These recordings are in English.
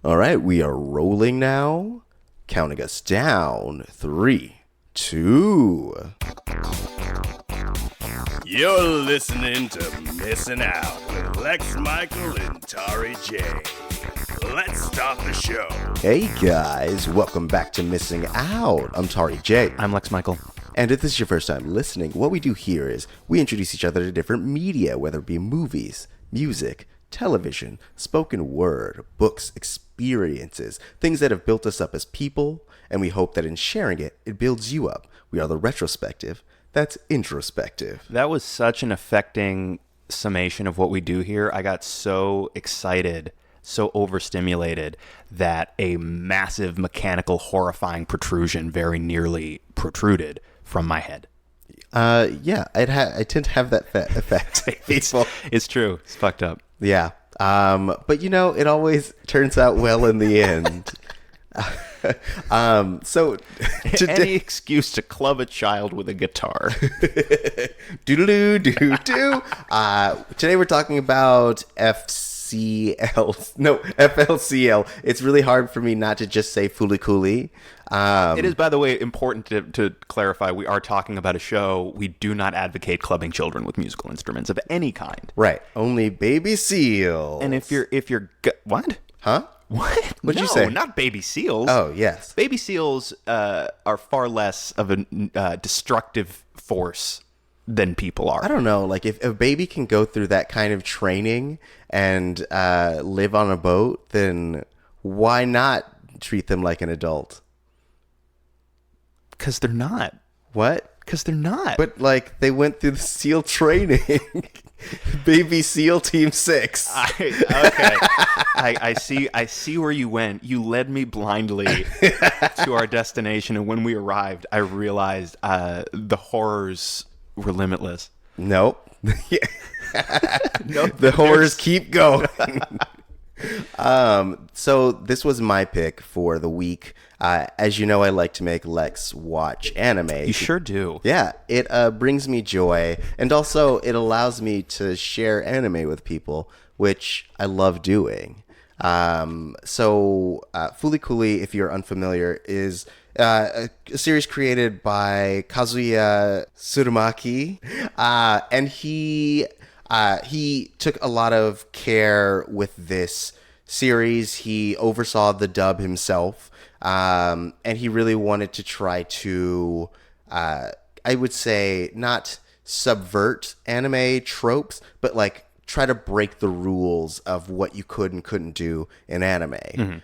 All right, we are rolling now. Counting us down. 3, 2. You're listening to Missing Out with Lex Michael and Tauri Jay. Let's start the show. Hey guys, welcome back to Missing Out. I'm Tauri Jay. I'm Lex Michael. And if this is your first time listening, what we do here is we introduce each other to different media, whether it be movies, music, television, spoken word, books, experiences, things that have built us up as people, and we hope that in sharing it, it builds you up. We are the retrospective. That's introspective. That was such an affecting summation of what we do here. I got so excited, so overstimulated that a massive mechanical horrifying protrusion very nearly protruded from my head. Yeah, I tend to have that effect. It's true. It's fucked up. Yeah. But you know, it always turns out well in the end. So today, Any excuse to club a child with a guitar. doo-doo-doo-doo-doo. Today we're talking about FLCL. It's really hard for me not to just say Fooly Cooly. It is, by the way, important to clarify, we are talking about a show. We do not advocate clubbing children with musical instruments of any kind. Right. Only baby seals. And if you're what? Huh? What? What'd no, you say? Not baby seals. Oh, yes. Baby seals are far less of a destructive force than people are. I don't know. Like, if a baby can go through that kind of training and live on a boat, then why not treat them like an adult? Because they're not. What? Because they're not. But, like, they went through the SEAL training. Baby SEAL Team 6. I see where you went. You led me blindly to our destination, and when we arrived, I realized the horrors were limitless. Nope. No, The horrors keep going. So this was my pick for the week. As you know, I like to make Lex watch anime. You sure do. Yeah, it brings me joy, and also it allows me to share anime with people, which I love doing. Fooly Cooly, if you're unfamiliar, is a series created by Kazuya Tsurumaki, and he took a lot of care with this series. He oversaw the dub himself, and he really wanted to try to, I would say, not subvert anime tropes, but like try to break the rules of what you could and couldn't do in anime. Mm-hmm.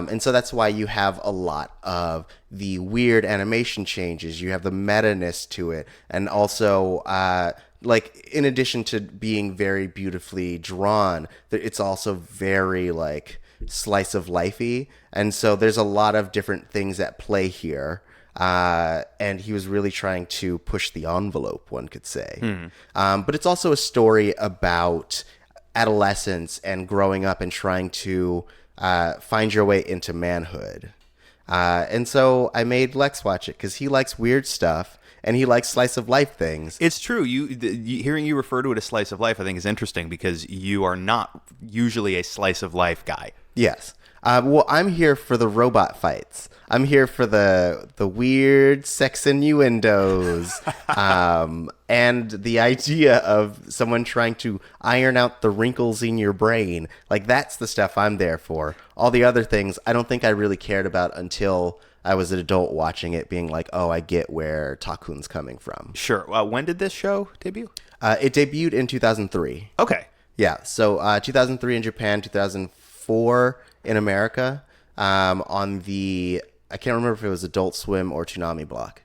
And so that's why you have a lot of the weird animation changes. You have the meta-ness to it, and also like, in addition to being very beautifully drawn, it's also very, like, slice of lifey. And so there's a lot of different things at play here. And he was really trying to push the envelope, one could say. But it's also a story about adolescence and growing up and trying to find your way into manhood. And so I made Lex watch it because he likes weird stuff. And he likes slice of life things. It's true. Hearing you refer to it as slice of life, I think, is interesting because you are not usually a slice of life guy. Yes. Well, I'm here for the robot fights. I'm here for the weird sex innuendos, and the idea of someone trying to iron out the wrinkles in your brain. Like, that's the stuff I'm there for. All the other things, I don't think I really cared about until I was an adult watching it, being like, oh, I get where Takun's coming from. Sure. When did this show debut? It debuted in 2003. Okay. Yeah, so 2003 in Japan, 2004 in America, on the, I can't remember if it was Adult Swim or Toonami block.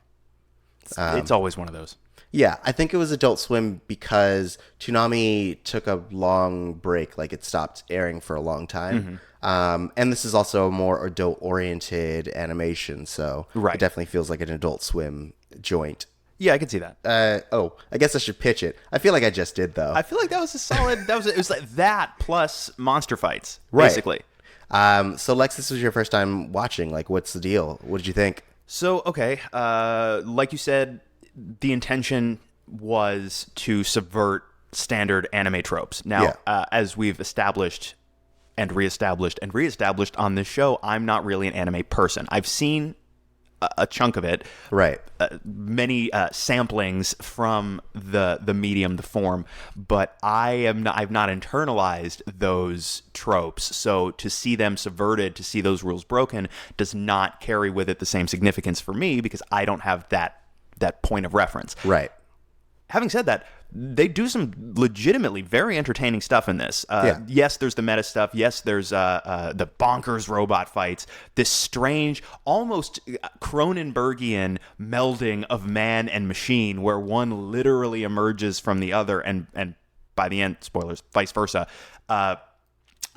It's always one of those. Yeah, I think it was Adult Swim because Toonami took a long break, like it stopped airing for a long time. And this is also a more adult-oriented animation, so It definitely feels like an Adult Swim joint. Yeah, I can see that. I guess I should pitch it. I feel like I just did, though. I feel like that was a solid. It was like that plus monster fights, Right. basically. So Lex, this was your first time watching. Like, what's the deal? What did you think? So, okay, like you said, the intention was to subvert standard anime tropes. Now, as we've established and reestablished on this show, I'm not really an anime person. I've seen a chunk of it, right? Many samplings from the medium, the form, but I've not internalized those tropes. So to see them subverted, to see those rules broken, does not carry with it the same significance for me because I don't have that point of reference. Right. Having said that, they do some legitimately very entertaining stuff in this. Yes, there's the meta stuff. Yes, there's the bonkers robot fights. This strange, almost Cronenbergian melding of man and machine where one literally emerges from the other and by the end, spoilers, vice versa.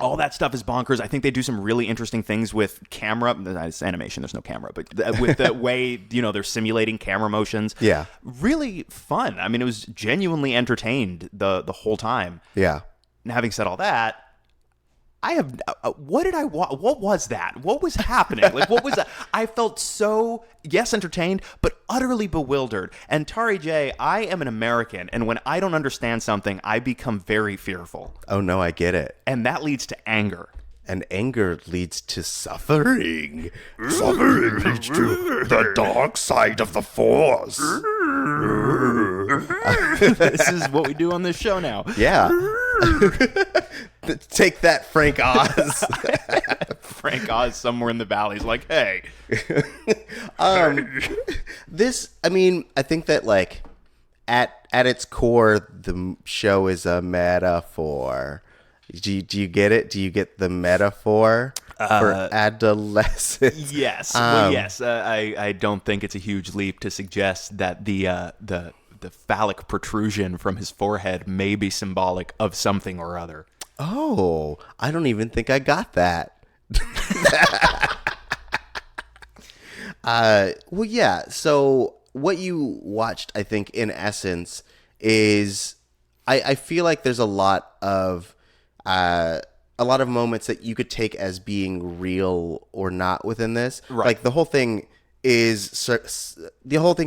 All that stuff is bonkers. I think they do some really interesting things with camera. It's animation. There's no camera, but with the way, they're simulating camera motions. Yeah. Really fun. I mean, it was genuinely entertained the whole time. Yeah. And having said all that, I have, what did I watch? What was that? What was happening? Like, what was that? I felt so, yes, entertained, but utterly bewildered. And Tauri Jay, I am an American, and when I don't understand something, I become very fearful. Oh, no, I get it. And that leads to anger. And anger leads to suffering. Suffering leads to the dark side of the Force. This is what we do on this show now. Yeah. Take that, Frank Oz. Frank Oz somewhere in the valley is like, hey. I think that, like, at its core, the show is a metaphor. Do you get it? Do you get the metaphor for adolescence? Yes. Yes. I don't think it's a huge leap to suggest that the phallic protrusion from his forehead may be symbolic of something or other. Oh, I don't even think I got that. Well, yeah. So what you watched, I think, in essence, is I feel like there's a lot of moments that you could take as being real or not within this. Right. Like the whole thing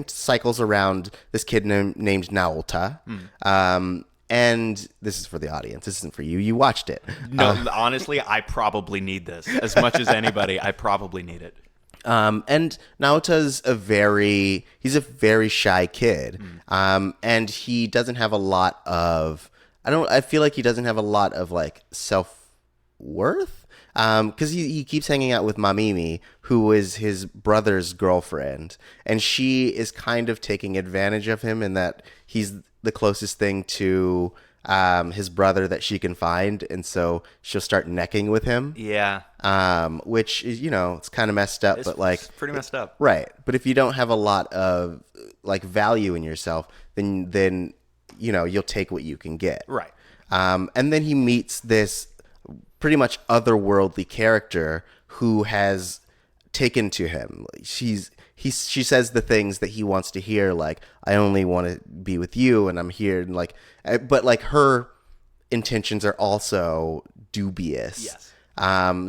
cycles around this kid named Naota. And this is for the audience. This isn't for you. You watched it. No, honestly, I probably need this as much as anybody. I probably need it. And Naota's he's a very shy kid. And he doesn't have a lot of, I feel like he doesn't have a lot of like self-worth. Because he keeps hanging out with Mamimi, who is his brother's girlfriend, and she is kind of taking advantage of him in that he's the closest thing to his brother that she can find, and so she'll start necking with him. Yeah. Which is, it's kind of messed up, but like it's pretty messed up. Right. But if you don't have a lot of like value in yourself, then you'll take what you can get. Right. And then he meets this pretty much otherworldly character who has taken to him. She says the things that he wants to hear, like, I only want to be with you and I'm here, and like, but like her intentions are also dubious. Yes.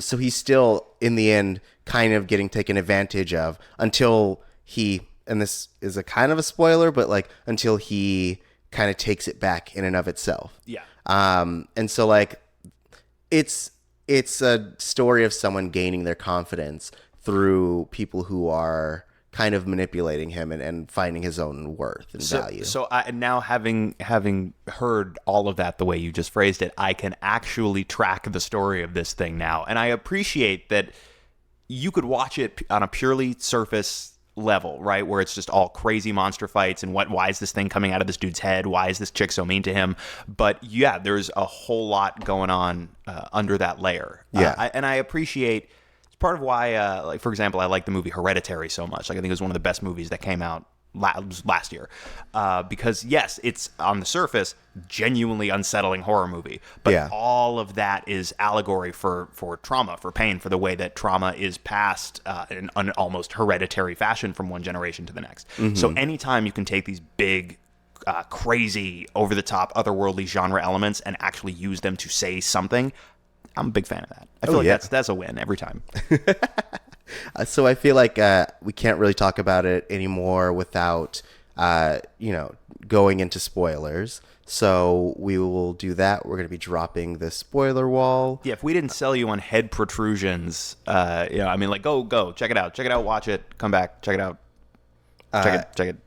So he's still in the end kind of getting taken advantage of until he, and this is a kind of a spoiler, but like until he kind of takes it back in and of itself. Yeah. And so like, it's a story of someone gaining their confidence through people who are kind of manipulating him and finding his own worth and value. So I, now having heard all of that the way you just phrased it, I can actually track the story of this thing now. And I appreciate that you could watch it on a purely surface level, right, where it's just all crazy monster fights and why is this thing coming out of this dude's head, why is this chick so mean to him, but yeah, there's a whole lot going on under that layer. And I appreciate, it's part of why like for example, I like the movie Hereditary so much. Like I think it was one of the best movies that came out last year, because yes, it's on the surface genuinely unsettling horror movie, but all of that is allegory for trauma, for pain, for the way that trauma is passed in an almost hereditary fashion from one generation to the next. So anytime you can take these big crazy over the top otherworldly genre elements and actually use them to say something, I'm a big fan of that. I feel like that's a win every time. So I feel like we can't really talk about it anymore without, going into spoilers. So we will do that. We're going to be dropping the spoiler wall. Yeah, if we didn't sell you on head protrusions, I mean, like, go, check it out, watch it, come back, check it out, check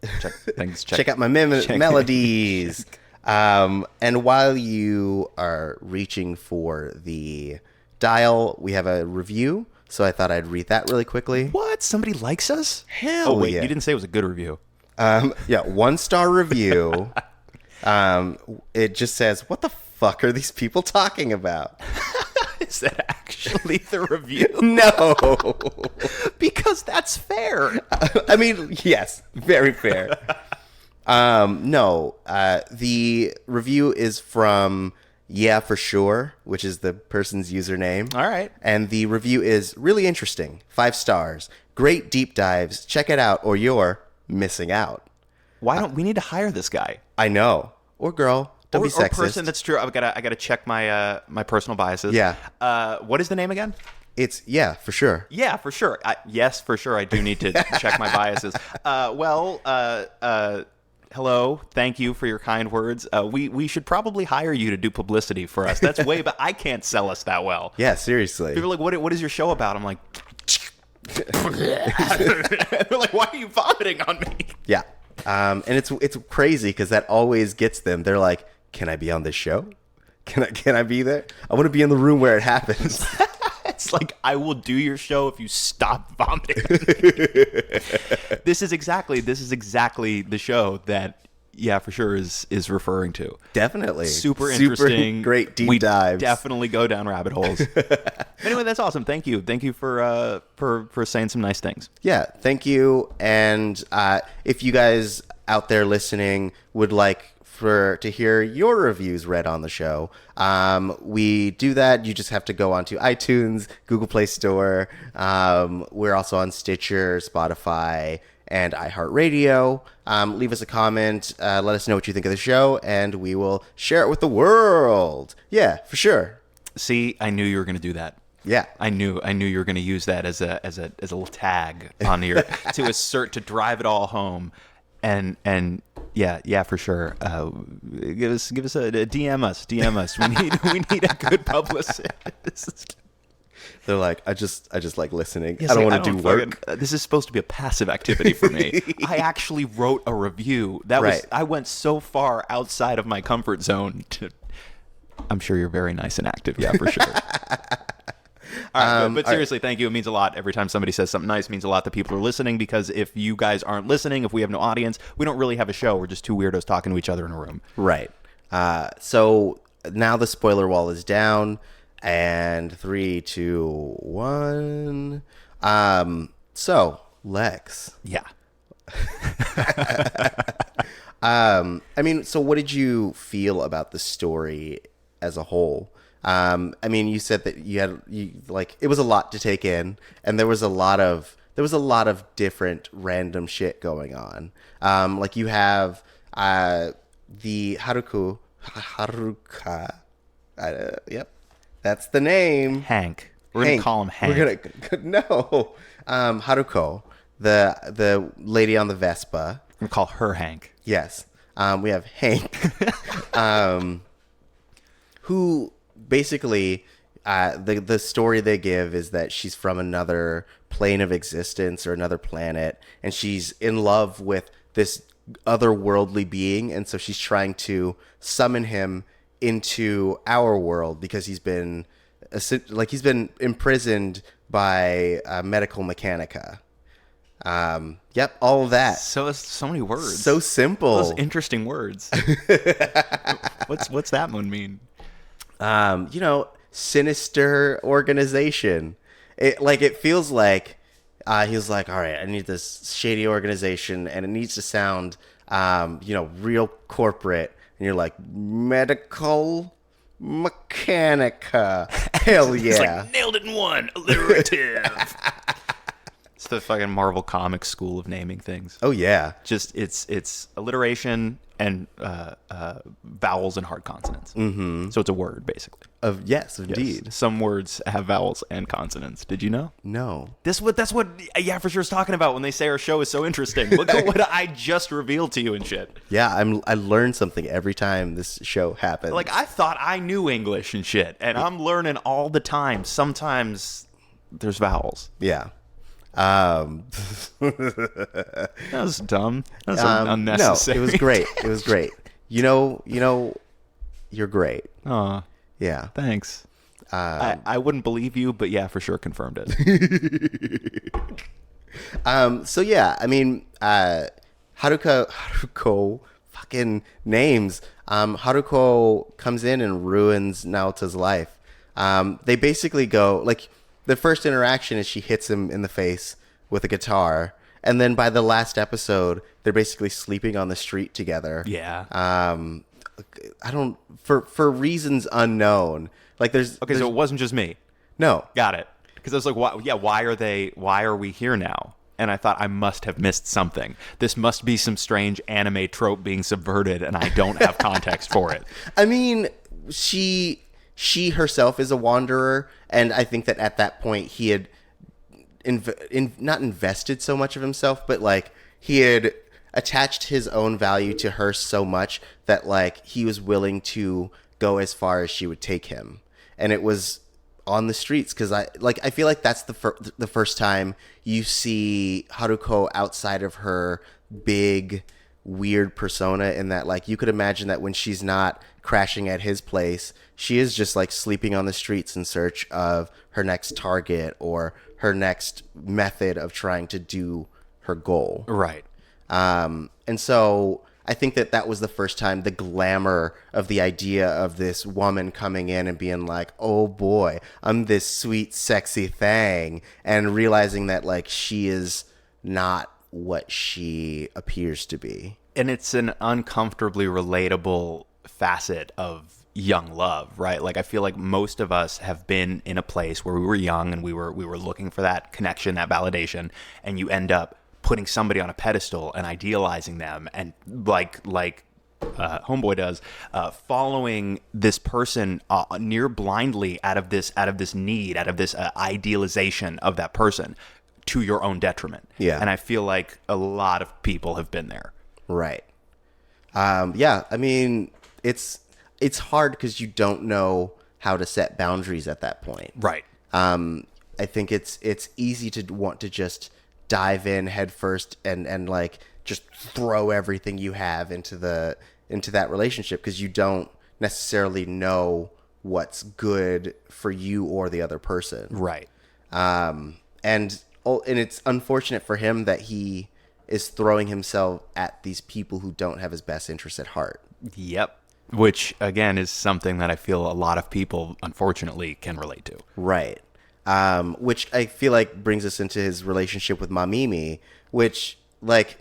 things, check out my melodies. And while you are reaching for the dial, we have a review. So I thought I'd read that really quickly. What? Somebody likes us? Hell Oh, wait, yeah. you didn't say it was a good review. Yeah, 1-star review. It just says, what the fuck are these people talking about? Is that actually the review? No. Because that's fair. I mean, yes, very fair. No, the review is from Yeah For Sure, which is the person's username. All right. And the review is really interesting. 5 stars. Great deep dives. Check it out or you're missing out. Why don't we need to hire this guy? I know. Or girl. Don't be Or sexist. person. That's true. I gotta check my my personal biases. Yeah. What is the name again? It's Yeah For Sure. Yeah, for sure. Yes, for sure. I do need to check my biases. Hello. Thank you for your kind words. We should probably hire you to do publicity for us. That's way, but I can't sell us that well. Yeah, seriously. People are like, what is your show about? I'm like, they're like, why are you vomiting on me? Yeah. And it's crazy because that always gets them. They're like, can I be on this show? Can I be there? I want to be in the room where it happens. It's like, I will do your show if you stop vomiting. This is exactly the show that Yeah For Sure is referring to. Definitely. Super interesting. Great deep dives. Definitely go down rabbit holes. Anyway, that's awesome. Thank you for saying some nice things. Yeah, thank you. And if you guys out there listening would like to hear your reviews read on the show, we do that. You just have to go onto iTunes, Google Play Store. We're also on Stitcher, Spotify, and iHeartRadio. Leave us a comment. Let us know what you think of the show, and we will share it with the world. Yeah, for sure. See, I knew you were going to do that. Yeah, I knew you were going to use that as a little tag on your to drive it all home, and yeah, for sure. Give us a DM us. We need a good publicist. They're like, I just like listening. I don't want to do work. This is supposed to be a passive activity for me. I actually wrote a review. I went so far outside of my comfort zone to. I'm sure you're very nice and active. Yeah, for sure. All right, but seriously, thank you. It means a lot. Every time somebody says something nice, it means a lot that people are listening, because if you guys aren't listening, if we have no audience, we don't really have a show. We're just two weirdos talking to each other in a room. Right. So now the spoiler wall is down, and 3, 2, 1. So Lex. Yeah. I mean, so what did you feel about the story as a whole? I mean, you said that it was a lot to take in, and there was a lot of different random shit going on. Like you have the Haruka. Yep, that's the name. Hank. We're gonna call him Hank. Haruko, the lady on the Vespa. We're gonna call her Hank. Yes. We have Hank, who basically the story they give is that she's from another plane of existence or another planet, and she's in love with this otherworldly being, and so she's trying to summon him into our world because he's been imprisoned by Medical Mechanica. Yep, all of that. So many words. So simple. Those interesting words. What's that one mean? Sinister organization. It feels like he was like, all right, I need this shady organization, and it needs to sound, real corporate. And you're like, Medical Mechanica. Hell yeah. It's like, nailed it in one. Alliterative. It's the fucking Marvel Comics school of naming things. Oh yeah. Just it's alliteration and vowels and hard consonants. Mm-hmm. So it's a word basically. Yes, Yes. indeed. Some words have vowels and consonants. Did you know? No. That's what Yeah for sure is talking about when they say our show is so interesting. Look at what I just revealed to you and shit. Yeah, I learn something every time this show happens. Like, I thought I knew English and shit, and I'm learning all the time. Sometimes there's vowels. Yeah. That was dumb. That was unnecessary. No, it was great. It was great. You know, you're great. Aw, Yeah. thanks. I wouldn't believe you, but yeah, for sure confirmed it. So yeah, I mean, Haruko, fucking names. Haruko comes in and ruins Naota's life. They basically go, like, the first interaction is she hits him in the face with a guitar, and then by the last episode, they're basically sleeping on the street together. Yeah. I don't, for reasons unknown. Like, Okay, so it wasn't just me. no. Got it. Because I was like, why are we here now? And I thought I must have missed something. This must be some strange anime trope being subverted, and I don't have context for it. I mean, she herself is a wanderer, and I think that at that point he had not invested so much of himself, but like he had attached his own value to her so much that like he was willing to go as far as she would take him, and it was on the streets, because I feel like that's the first time you see Haruko outside of her big weird persona, in that like you could imagine that when she's not crashing at his place, she is just like sleeping on the streets in search of her next target or her next method of trying to do her goal. Right. And so I think that was the first time the glamour of the idea of this woman coming in and being like, oh boy, I'm this sweet, sexy thing, and realizing that like she is not what she appears to be. And it's an uncomfortably relatable facet of young love, right? Like, I feel like most of us have been in a place where we were young and we were looking for that connection, that validation, and you end up putting somebody on a pedestal and idealizing them, and like Homeboy does, following this person near blindly out of this need, out of this idealization of that person to your own detriment. Yeah. And I feel like a lot of people have been there. Right. Yeah. I mean, it's hard because you don't know how to set boundaries at that point. Right. I think it's easy to want to just dive in head first and like just throw everything you have into that relationship, because you don't necessarily know what's good for you or the other person. Right. And it's unfortunate for him that he is throwing himself at these people who don't have his best interests at heart. Yep. Which, again, is something that I feel a lot of people, unfortunately, can relate to. Right. Which I feel like brings us into his relationship with Mamimi, which, like,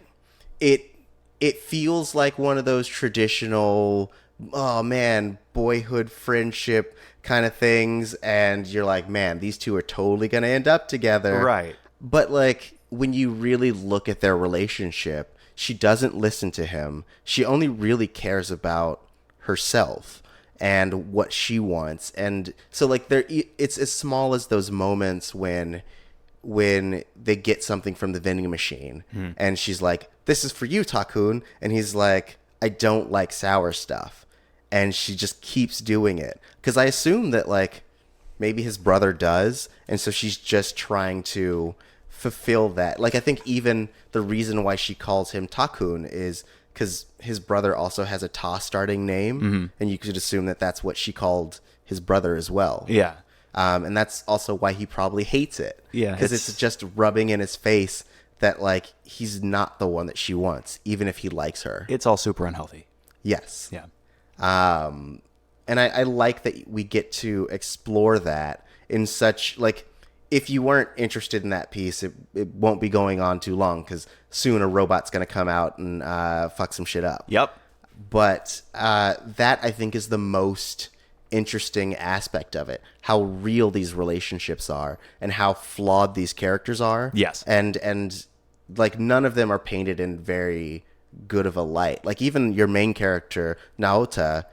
it feels like one of those traditional, oh man, boyhood friendship kind of things, and you're like, man, these two are totally gonna end up together. Right. But like, when you really look at their relationship, she doesn't listen to him. She only really cares about herself and what she wants. And so like it's as small as those moments when they get something from the vending machine and she's like, this is for you, Takun, and he's like, I don't like sour stuff, and she just keeps doing it, because I assume that like maybe his brother does, and so she's just trying to fulfill that. Like, I think even the reason why she calls him Takun is because his brother also has a Ta starting name, and you could assume that that's what she called his brother as well. Yeah. And that's also why he probably hates it. Yeah, Because it's just rubbing in his face that, like, he's not the one that she wants, even if he likes her. It's all super unhealthy. Yes. Yeah. And I like that we get to explore that in such, like, if you weren't interested in that piece, it won't be going on too long, because soon a robot's going to come out and fuck some shit up. Yep. But that, I think, is the most interesting aspect of it, how real these relationships are and how flawed these characters are. Yes. And like, none of them are painted in very good of a light. Like, even your main character, Naota,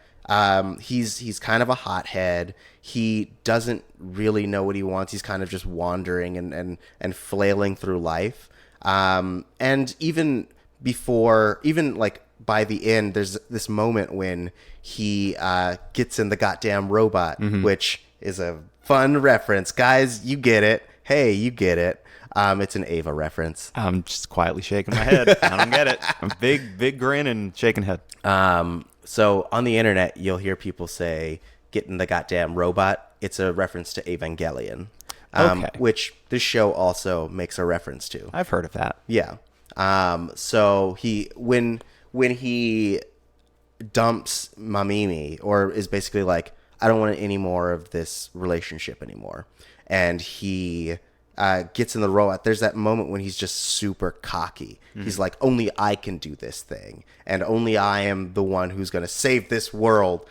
He's kind of a hothead. He doesn't really know what he wants. He's kind of just wandering and flailing through life. And even like by the end, there's this moment when he gets in the goddamn robot, which is a fun reference. Guys, you get it. Hey, you get it. It's an Ava reference. I'm just quietly shaking my head. I don't get it. I'm big grin and shaking head. So on the internet, you'll hear people say, "Get in the goddamn robot." It's a reference to Evangelion, which this show also makes a reference to. I've heard of that. Yeah. So when he dumps Mamimi, or is basically like, I don't want any more of this relationship anymore, and he gets in the robot, there's that moment when he's just super cocky. He's like, only I can do this thing, and only I am the one who's going to save this world,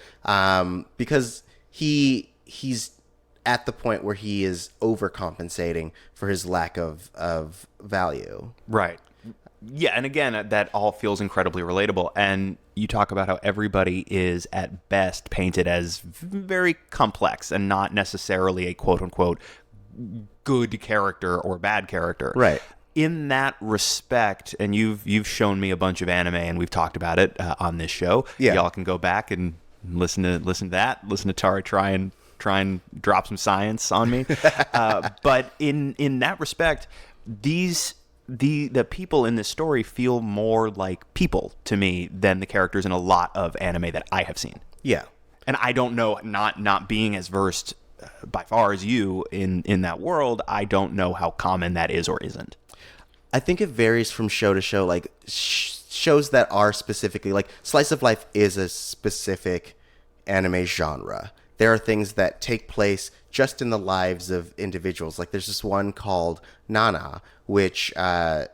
because he's at the point where he is overcompensating for his lack of value. Right. Yeah, and again, that all feels incredibly relatable. And you talk about how everybody is at best painted as very complex and not necessarily a quote-unquote good character or bad character. Right. In that respect, and you've shown me a bunch of anime, and we've talked about it on this show. Yeah. Y'all can go back and listen to that. Listen to Tari try and drop some science on me. But in that respect, the people in this story feel more like people to me than the characters in a lot of anime that I have seen. Yeah. And I don't know, not being as versed by far as you in that world, I don't know how common that is or isn't. I think it varies from show to show. Like shows that are specifically, like Slice of Life is a specific anime genre. There are things that take place just in the lives of individuals. Like there's this one called Nana, which it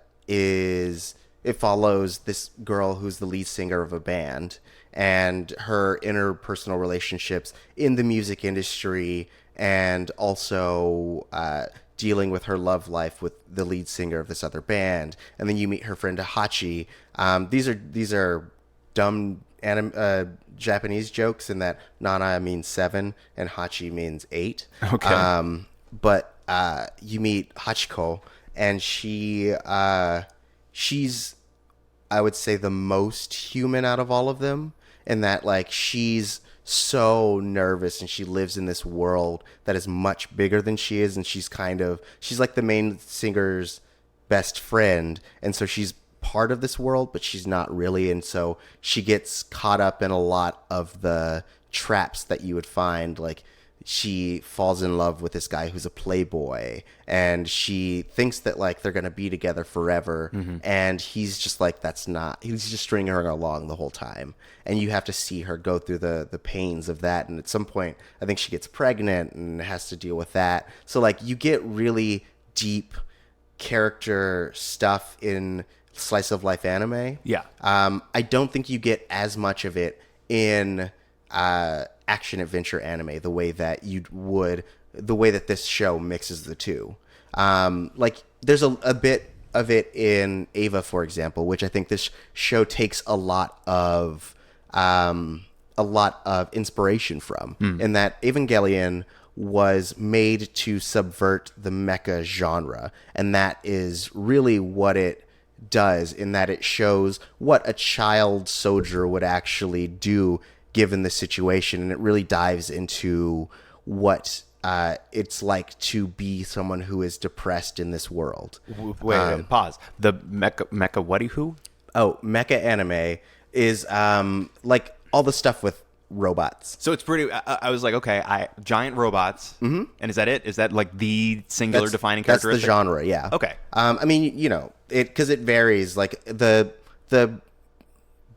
follows this girl who's the lead singer of a band and her interpersonal relationships in the music industry, and also dealing with her love life with the lead singer of this other band. And then you meet her friend Hachi. These are dumb Japanese jokes in that Nana means 7 and Hachi means 8. Okay. But you meet Hachiko, and she's, I would say, the most human out of all of them, in that like she's so nervous and she lives in this world that is much bigger than she is, and she's like the main singer's best friend, and so she's part of this world, but she's not really, and so she gets caught up in a lot of the traps that you would find. Like she falls in love with this guy who's a playboy, and she thinks that like they're gonna be together forever, and he's just like, he's just stringing her along the whole time, and you have to see her go through the pains of that. And at some point I think she gets pregnant and has to deal with that. So like you get really deep character stuff in Slice of Life anime. Yeah. I don't think you get as much of it in action adventure anime the way that this show mixes the two. Like there's a bit of it in Ava, for example, which I think this show takes a lot of inspiration from, in that Evangelion was made to subvert the mecha genre, and that is really what it does, in that it shows what a child soldier would actually do given the situation, and it really dives into what it's like to be someone who is depressed in this world. Wait, pause. The mecha what who? Oh, mecha anime is like all the stuff with robots. So it's pretty. I was like, okay, giant robots, and is that it? Is that like the singular defining characteristic? That's the genre, yeah. Okay. I mean, you know, because it varies. Like the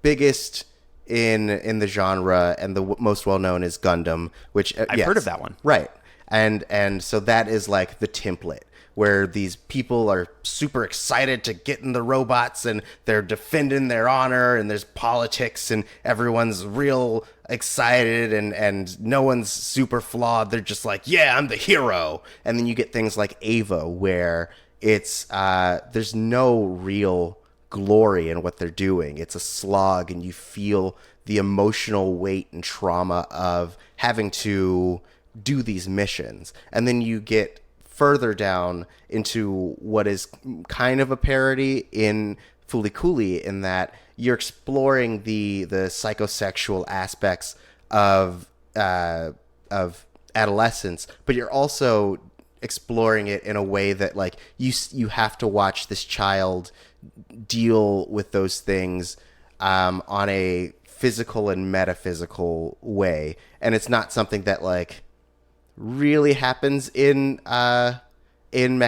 biggest in the genre and the most well known is Gundam, which I've heard of that one, right? And so that is like the template where these people are super excited to get in the robots and they're defending their honor, and there's politics and everyone's real excited, and no one's super flawed. They're just like, yeah, I'm the hero. And then you get things like Ava, where it's there's no real glory in what they're doing. It's a slog, and you feel the emotional weight and trauma of having to do these missions. And then you get further down into what is kind of a parody in Fooly Cooly, in that you're exploring the psychosexual aspects of adolescence, but you're also exploring it in a way that like you have to watch this child deal with those things on a physical and metaphysical way, and it's not something that like really happens in mecha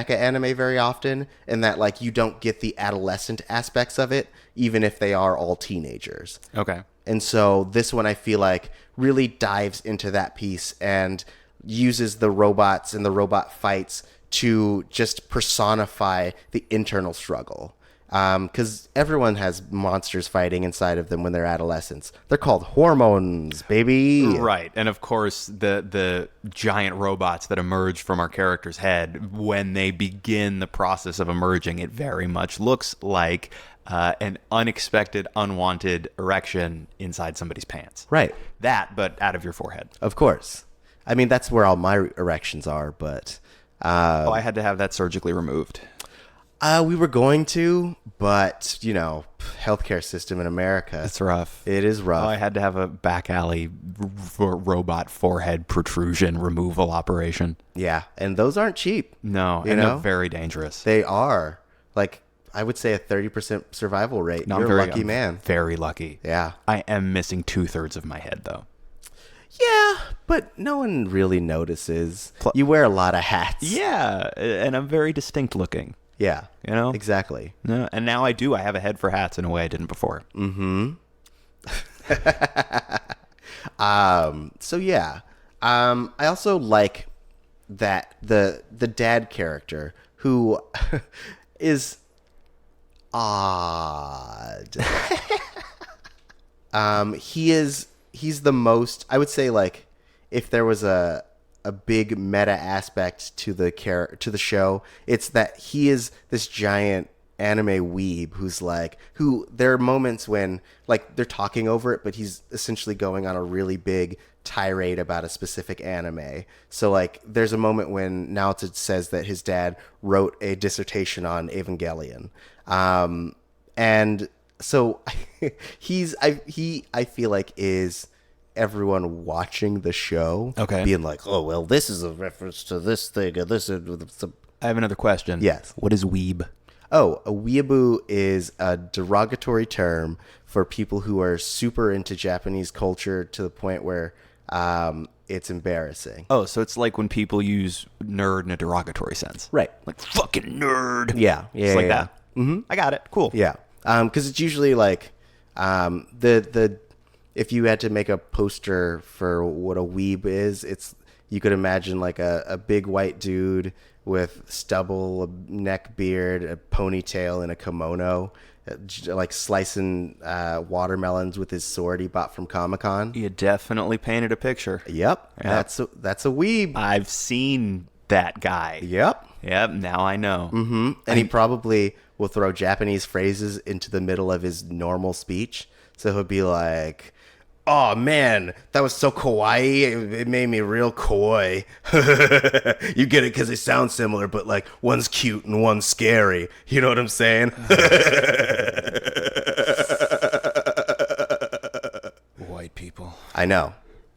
anime very often, in that like you don't get the adolescent aspects of it, even if they are all teenagers. Okay. And so this one, I feel like, really dives into that piece and uses the robots and the robot fights to just personify the internal struggle. Because everyone has monsters fighting inside of them when they're adolescents. They're called hormones, baby. Right. And of course, the giant robots that emerge from our character's head, when they begin the process of emerging, it very much looks like an unexpected, unwanted erection inside somebody's pants. Right. That, but out of your forehead. Of course. I mean, that's where all my erections are, but... I had to have that surgically removed. We were going to, but, you know, healthcare system in America. It's rough. It is rough. I had to have a back alley robot forehead protrusion removal operation. Yeah, and those aren't cheap. No, You and know? they're very dangerous. They are. Like, I would say a 30% survival rate. No, You're I'm a lucky man. Very lucky. Yeah. I am missing 2/3 of my head, though. Yeah, but no one really notices. You wear a lot of hats. Yeah, and I'm very distinct looking. Yeah. You know? Exactly. No, and now I do. I have a head for hats in a way I didn't before. Mm-hmm. So yeah. I also like that the dad character, who is odd. He's the most, I would say, like, if there was a big meta aspect to the show, it's that he is this giant anime weeb who there are moments when like they're talking over it, but he's essentially going on a really big tirade about a specific anime. So like there's a moment when Naoto says that his dad wrote a dissertation on Evangelion. And so I feel like is everyone watching the show being like, oh, well, this is a reference to this thing, and this is... I have another question. Yes. What is weeb? Oh, a weeaboo is a derogatory term for people who are super into Japanese culture to the point where it's embarrassing. Oh, so it's like when people use nerd in a derogatory sense. Right. Like, fucking nerd. Yeah. It's like yeah. that. Mm-hmm. I got it. Cool. Yeah. Because it's usually like the if you had to make a poster for what a weeb is, you could imagine like a big white dude with stubble, a neck beard, a ponytail, and a kimono, like slicing watermelons with his sword he bought from Comic-Con. You definitely painted a picture. Yep. That's a weeb. I've seen that guy. Yep. Yep, now I know. Mm-hmm. And he probably will throw Japanese phrases into the middle of his normal speech. So he'll be like, oh, man, that was so kawaii. It made me real coy. You get it because they sound similar, but like one's cute and one's scary. You know what I'm saying? White people. I know.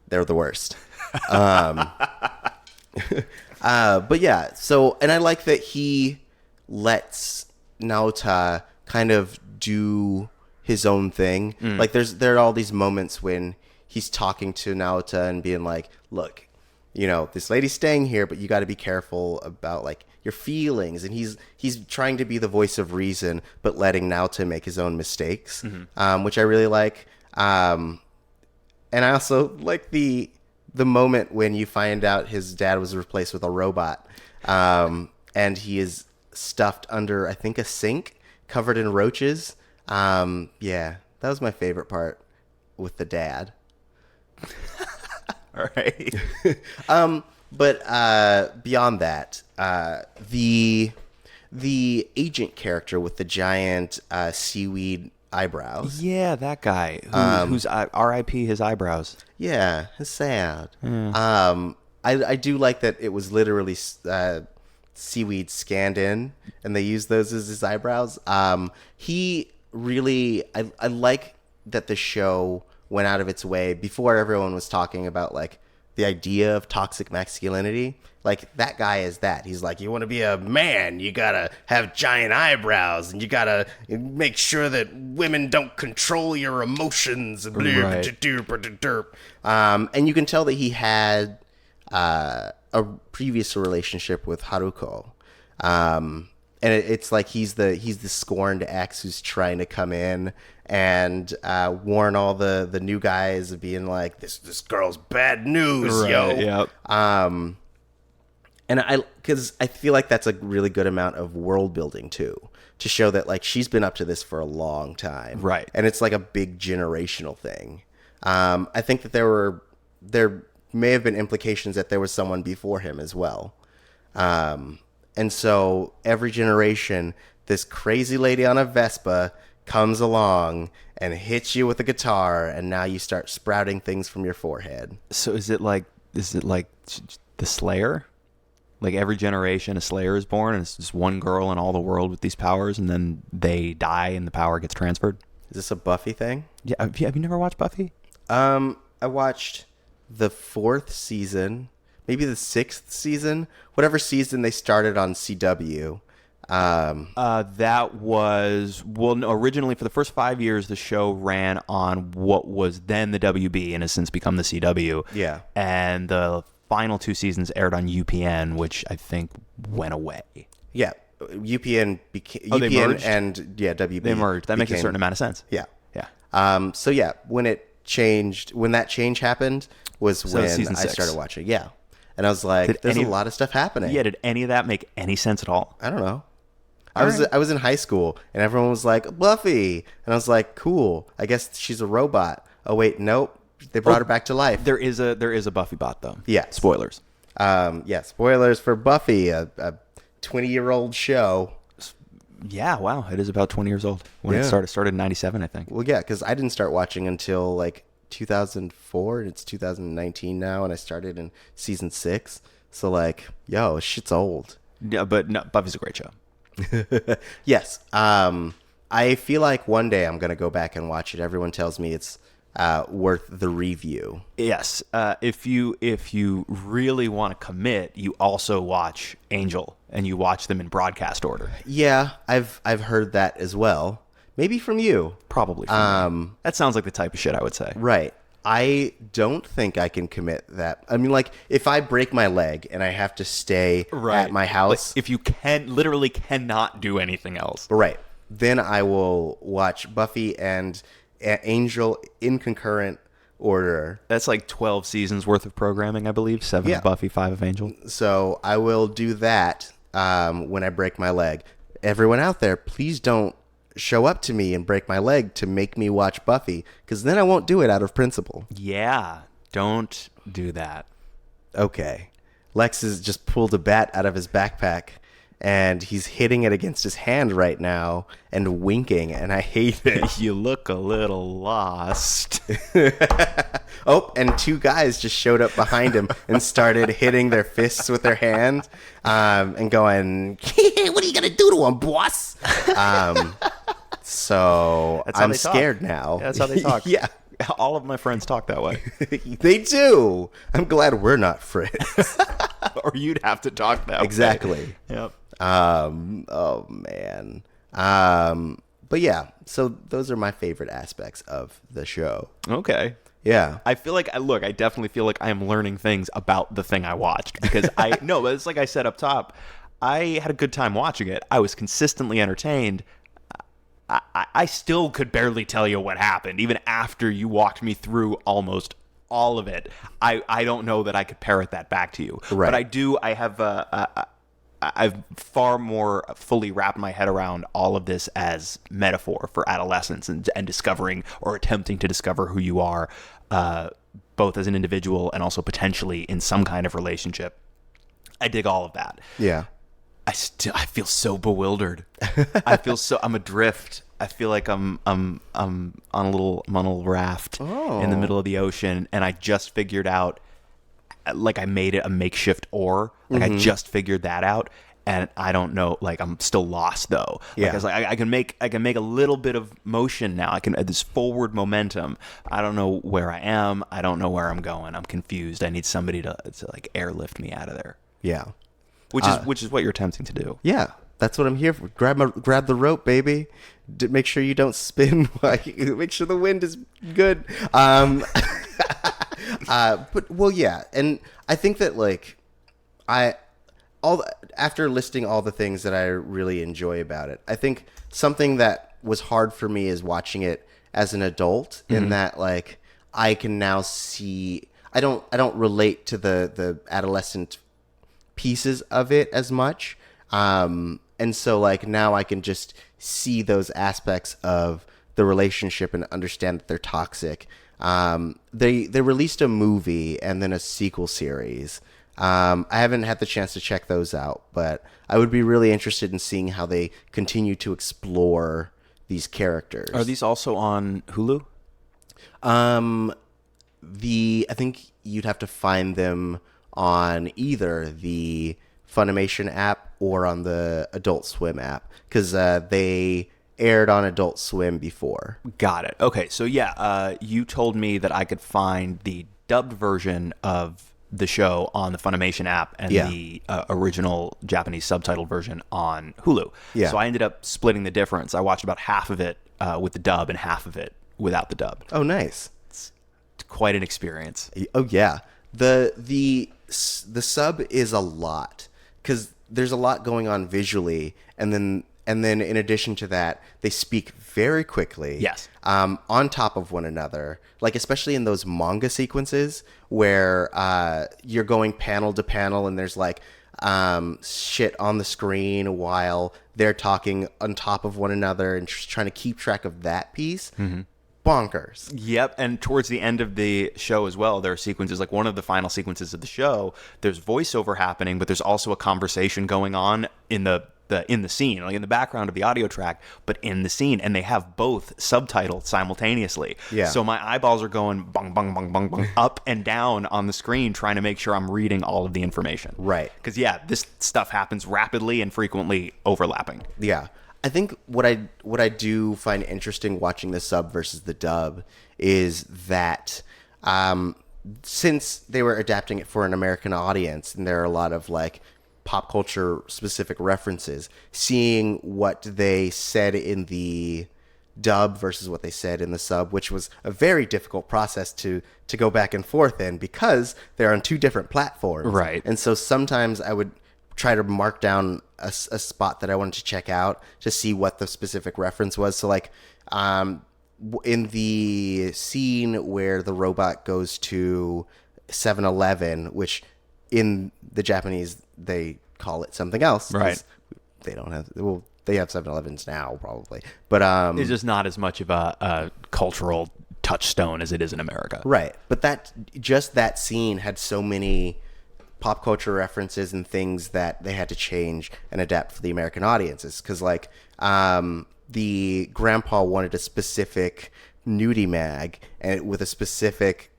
They're the worst. But yeah, so, and I like that he lets Naota kind of do his own thing. Like there are all these moments when he's talking to Naota and being like, look, you know, this lady's staying here, but you got to be careful about like your feelings. And he's trying to be the voice of reason, but letting Naota make his own mistakes, which I really like. And I also like the moment when you find out his dad was replaced with a robot, and he is stuffed under, I think, a sink covered in roaches. Yeah, that was my favorite part with the dad. All right. But beyond that, the agent character with the giant seaweed eyebrows. Yeah, that guy who's R.I.P. his eyebrows. Yeah, it's sad. I do like that it was literally seaweed scanned in, and they used those as his eyebrows. He really, I like that the show went out of its way before everyone was talking about like the idea of toxic masculinity. Like, that guy is that. He's like, you want to be a man, you gotta have giant eyebrows, and you gotta make sure that women don't control your emotions. And and you can tell that he had a previous relationship with Haruko. And it's like he's the scorned ex who's trying to come in and warn all the new guys of being like, this girl's bad news, yo. Yep. And because I feel like that's a really good amount of world building too, to show that like she's been up to this for a long time, right? And it's like a big generational thing. I think that there may have been implications that there was someone before him as well. And so every generation, this crazy lady on a Vespa comes along and hits you with a guitar, and now you start sprouting things from your forehead. So is it like the Slayer? Like every generation a Slayer is born, and it's just one girl in all the world with these powers, and then they die and the power gets transferred? Is this a Buffy thing? Yeah. Have you never watched Buffy? I watched the 4th season, maybe the 6th season, whatever season they started on CW. That was, originally for the first 5 years, the show ran on what was then the WB and has since become the CW. Yeah. And the final 2 seasons aired on UPN, which I think went away. Yeah. UPN became they merged? And WB. They merged. That makes a certain amount of sense. Yeah. Yeah. So yeah, when that change happened was when season I 6. started watching. Yeah. And I was like, there's a lot of stuff happening. Yeah, did any of that make any sense at all? I don't know. I was in high school, and everyone was like, Buffy. And I was like, cool. I guess she's a robot. Oh, wait, nope. They brought her back to life. There is a Buffy bot, though. Yeah. Spoilers. Spoilers for Buffy, a 20-year-old show. Yeah, wow. It is about 20 years old when it started. It started in 97, I think. Well, yeah, because I didn't start watching until like 2004, and it's 2019 now, and I started in season 6. So like, yo, shit's old. Yeah, but no, Buffy's a great show. Yes. I feel like one day I'm going to go back and watch it. Everyone tells me it's worth the review. Yes. If you really want to commit, you also watch Angel, and you watch them in broadcast order. Yeah, I've heard that as well. Maybe from you. Probably from me. That sounds like the type of shit I would say. Right. I don't think I can commit that. I mean, like, if I break my leg and I have to stay at my house. Like, if you literally cannot do anything else. Right. Then I will watch Buffy and Angel in concurrent order. That's like 12 seasons worth of programming, I believe. 7 of Buffy, 5 of Angel. So I will do that when I break my leg. Everyone out there, please don't show up to me and break my leg to make me watch Buffy, because then I won't do it out of principle. Yeah, don't do that. Okay. Lex has just pulled a bat out of his backpack, and he's hitting it against his hand right now and winking, and I hate it. You look a little lost. Oh, and 2 guys just showed up behind him and started hitting their fists with their hand and going, what are you going to do to him, boss? So I'm scared now. Yeah, that's how they talk. Yeah. All of my friends talk that way. They do. I'm glad we're not friends. Or you'd have to talk that way. Exactly. Yep. Oh, man. But yeah, so those are my favorite aspects of the show. Okay. Yeah. I feel like, I definitely feel like I am learning things about the thing I watched, because it's like I said up top, I had a good time watching it. I was consistently entertained. I still could barely tell you what happened, even after you walked me through almost all of it. I don't know that I could parrot that back to you. Right. But I've far more fully wrapped my head around all of this as metaphor for adolescence and discovering or attempting to discover who you are, both as an individual and also potentially in some kind of relationship. I dig all of that. Yeah. I feel so bewildered. I'm adrift. I feel like I'm on a little raft in the middle of the ocean, and I just figured out, like, I made it a makeshift oar. Like, I just figured that out, and I don't know. Like, I'm still lost though. Like, Yeah. I was like, I can make a little bit of motion now. I can this forward momentum. I don't know where I am. I don't know where I'm going. I'm confused. I need somebody to like airlift me out of there. Yeah. Which is what you're attempting to do. Yeah. That's what I'm here for. Grab the rope, baby. Make sure you don't spin. Make sure the wind is good. But well, yeah, and I think that like after listing all the things that I really enjoy about it, I think something that was hard for me is watching it as an adult. In that, like, I can now see I don't relate to the adolescent pieces of it as much. And so, like, now I can just see those aspects of the relationship and understand that they're toxic. They released a movie and then a sequel series. I haven't had the chance to check those out, but I would be really interested in seeing how they continue to explore these characters. Are these also on Hulu? I think you'd have to find them on either the Funimation app or on the Adult Swim app, because they aired on Adult Swim before. Got it. Okay, so yeah, you told me that I could find the dubbed version of the show on the Funimation app and the original Japanese subtitled version on Hulu. Yeah. So I ended up splitting the difference. I watched about half of it with the dub and half of it without the dub. Oh, nice. It's quite an experience. Oh, yeah. The sub is a lot, because there's a lot going on visually, and then in addition to that, they speak very quickly. Yes. On top of one another, like especially in those manga sequences where you're going panel to panel and there's like shit on the screen while they're talking on top of one another and just trying to keep track of that piece. Bonkers. Yep, and towards the end of the show as well, there are sequences, like one of the final sequences of the show, there's voiceover happening, but there's also a conversation going on in the scene, like in the background of the audio track, but in the scene, and they have both subtitled simultaneously. Yeah. So my eyeballs are going bong, bong, bong, bong, bong, up and down on the screen, trying to make sure I'm reading all of the information. Right. Because, yeah, this stuff happens rapidly and frequently overlapping. Yeah. I think what I do find interesting watching the sub versus the dub is that since they were adapting it for an American audience, and there are a lot of like pop culture specific references, seeing what they said in the dub versus what they said in the sub, which was a very difficult process to go back and forth in, because they're on two different platforms. Right. And so sometimes I would try to mark down a spot that I wanted to check out to see what the specific reference was. So like in the scene where the robot goes to 7-Eleven, which in the Japanese they call it something else. Right. They don't have, well, they have 7-Elevens now probably, but It's just not as much of a cultural touchstone as it is in America. right. But that scene had so many pop culture references and things that they had to change and adapt for the American audiences. Because like the grandpa wanted a specific nudie mag and with a specific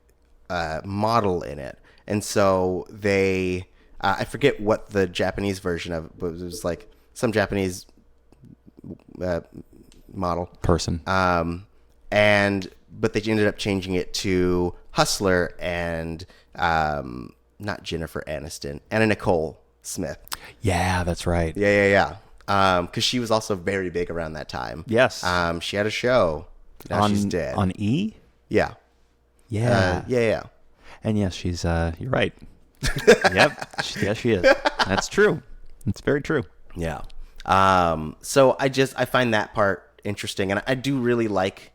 model in it, and so they I forget what the Japanese version of it, but it was like some Japanese model Person. but they ended up changing it to Hustler and not Jennifer Aniston, Anna Nicole Smith. Yeah, that's right. Yeah. Because she was also very big around that time. Yes. She had a show. Now she's dead. On E? Yeah. Yeah. Yeah. And yes, she's, you're right. Yep. Yes, she is. That's true. It's very true. Yeah. So I find that part interesting. And I do really like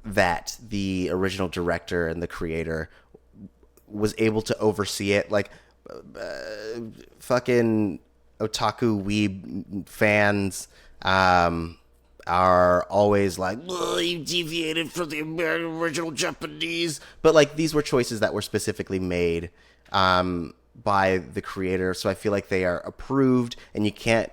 that the original director and the creator was able to oversee it. Like, fucking otaku weeb fans are always like, oh, you deviated from the original Japanese. But like, these were choices that were specifically made by the creator, so I feel like they are approved, and you can't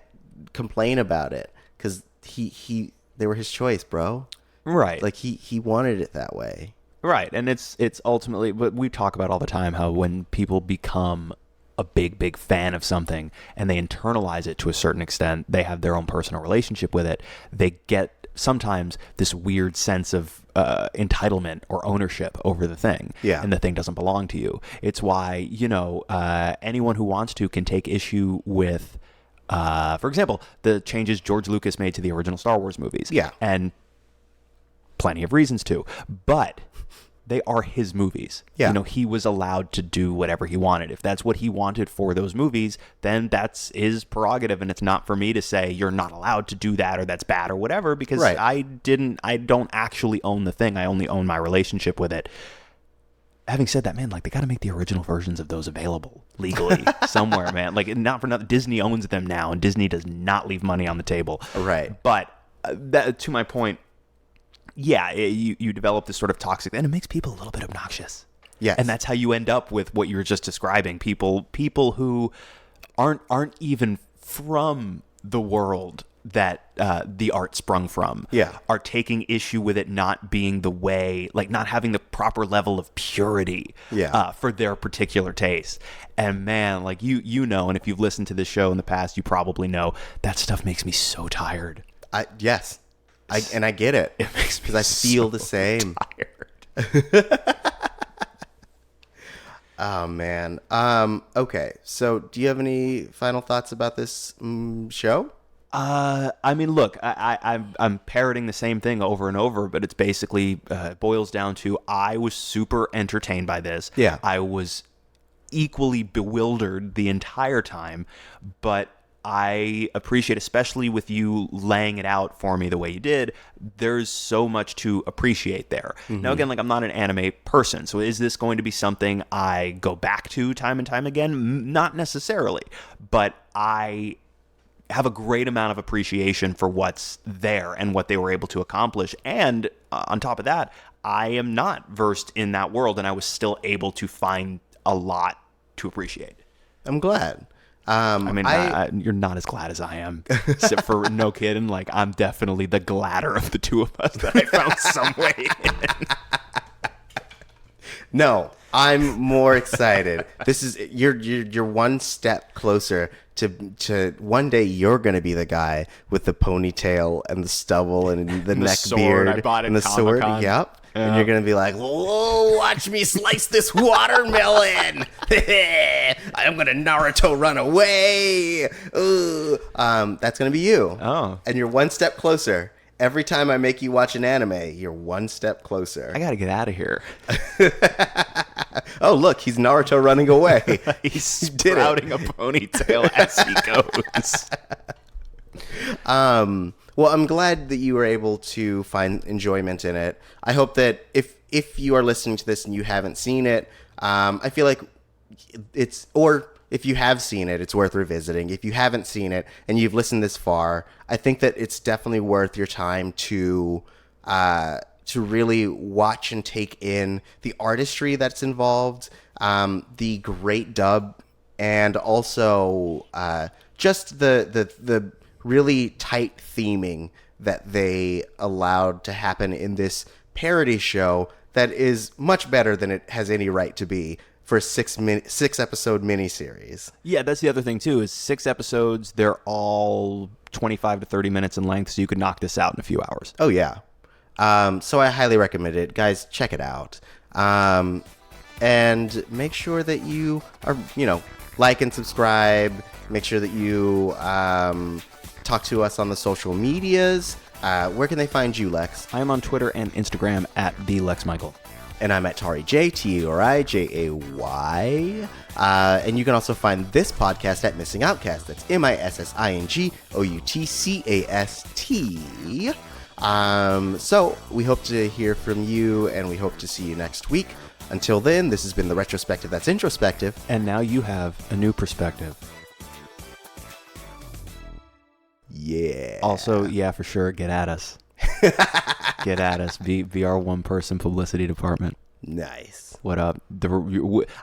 complain about it because he they were his choice, bro. Right. Like he wanted it that way. Right. And it's ultimately what we talk about all the time, how when people become a big fan of something and they internalize it to a certain extent, they have their own personal relationship with it. They get sometimes this weird sense of entitlement or ownership over the thing. Yeah. And the thing doesn't belong to you. It's why, anyone who wants to can take issue with, for example, the changes George Lucas made to the original Star Wars movies. Yeah. And plenty of reasons to. But they are his movies. Yeah. He was allowed to do whatever he wanted. If that's what he wanted for those movies, then that's his prerogative, and it's not for me to say you're not allowed to do that or that's bad or whatever, because right. I don't actually own the thing. I only own my relationship with it. Having said that, man, like, they got to make the original versions of those available legally somewhere, man. Like, not for nothing, Disney owns them now, and Disney does not leave money on the table. Right. But that, to my point, yeah, you develop this sort of toxic, and it makes people a little bit obnoxious. Yes. And that's how you end up with what you were just describing. People who aren't even from the world that the art sprung from. Yeah. Are taking issue with it not being the way, like not having the proper level of purity. Yeah. For their particular taste. And man, like you know, and if you've listened to this show in the past, you probably know that stuff makes me so tired. Yes. I get it. It makes me because I feel so the same. tired. Oh man. Okay. So, do you have any final thoughts about this show? I mean, look, I'm parroting the same thing over and over, but it's basically boils down to I was super entertained by this. Yeah. I was equally bewildered the entire time, but I appreciate, especially with you laying it out for me the way you did, there's so much to appreciate there. Mm-hmm. Now, again, like, I'm not an anime person, so is this going to be something I go back to time and time again? Not necessarily, but I have a great amount of appreciation for what's there and what they were able to accomplish. And on top of that, I am not versed in that world, and I was still able to find a lot to appreciate. I'm glad. I mean, you're not as glad as I am. Except for, no kidding, like, I'm definitely the gladder of the two of us that I found some way in. No, I'm more excited. This is you're one step closer to one day you're gonna be the guy with the ponytail and the stubble and the neck sword beard I bought at and the sword. Comic-Con. Yep. And you're gonna be like, "Whoa, watch me slice this watermelon! I'm gonna Naruto run away!" Ooh. That's gonna be you. Oh. And you're one step closer. Every time I make you watch an anime, you're one step closer. I gotta get out of here. Oh, look, he's Naruto running away. He's sprouting a ponytail as he goes. Well, I'm glad that you were able to find enjoyment in it. I hope that if you are listening to this and you haven't seen it, I feel like or if you have seen it, it's worth revisiting. If you haven't seen it and you've listened this far, I think that it's definitely worth your time to really watch and take in the artistry that's involved, the great dub, and also just the really tight theming that they allowed to happen in this parody show that is much better than it has any right to be for a 6-episode miniseries. Yeah, that's the other thing, too, is 6 episodes. They're all 25 to 30 minutes in length, so you could knock this out in a few hours. Oh, yeah. So I highly recommend it. Guys, check it out. And make sure that you are, like and subscribe. Make sure that you talk to us on the social medias. Where can they find you, Lex? I am on Twitter and Instagram at the Lex Michael. And I'm at Tauri Jay, Turijay. And you can also find this podcast at Missing Outcast. That's MissingOutcast. So we hope to hear from you, and we hope to see you next week. Until then, this has been the Retrospective That's Introspective. And now you have a new perspective. Yeah. Also, yeah, for sure, get at us. Get at us. Be our one-person publicity department. Nice. What up?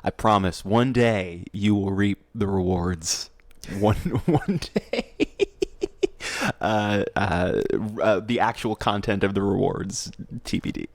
I promise, one day you will reap the rewards. One day. The actual content of the rewards, TBD.